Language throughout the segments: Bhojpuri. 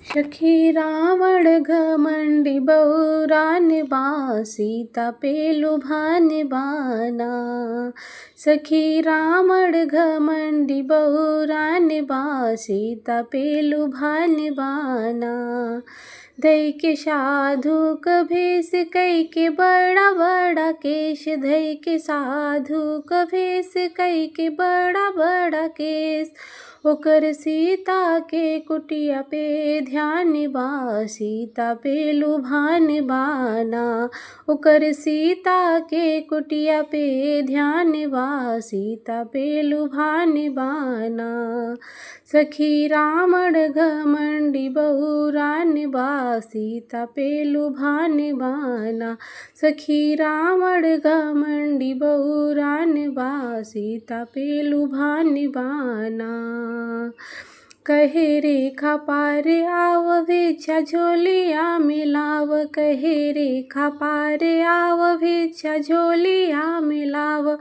सखी रावण घमंडी बौरान बा सीता पे लुभान बाना। सखी रावण घमंडी बौरान बा सीता पे लुभान बाना। धई के साधु भेष कई के बड़ा बड़ा केश, धई के साधु भेष कई के बड़ा बड़ा केश। ओकर सीता के कुटिया पे ध्यान बा सीता पे लुभान बाना। ओकर सीता के कुटिया पे ध्यान बा सीता पे लुभान बाना। सखी रावण घमंडी बौरान बा सीता पे लुभान बाना। सखी रावण घमंडी बौरान बा सीता पे लुभान बाना। कहे रेखा पार आव भिक्षा झोलिया मिलाव, कहे रेखा पार आव भिक्षा झोलिया मिलाव।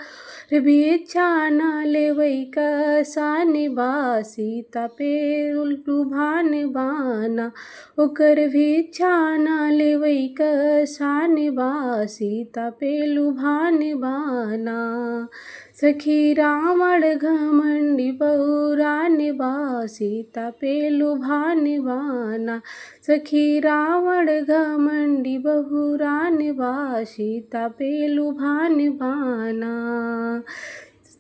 भिक्षा न लेवई कसान बा सीता पे लुभान बाना। ओकर भिक्षा न लेवई कसान बा सीता पे लुभान बाना। सखी रावण घमंडी बौरान बा सीता पे लुभान बाना। सखी रावण घमंडी बौरान बा सीता पे लुभान बाना।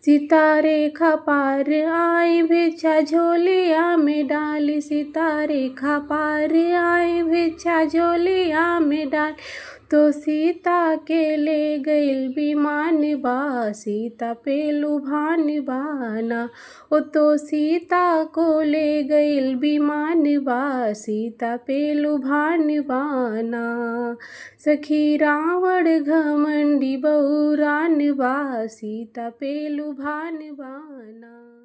सीता रेखा पार आई भिक्षा झोलिया में डाली, सीता रेखा पार आई भिक्षा झोलिया में डाल। तो सीता के ले गइल विमान बा सीता पे लुभान बाना। ओ तो सीता को ले गइल विमान बा सीता पे लुभान बाना। सखी रावण घमंडी बौरान बा सीता पे लुभान बाना।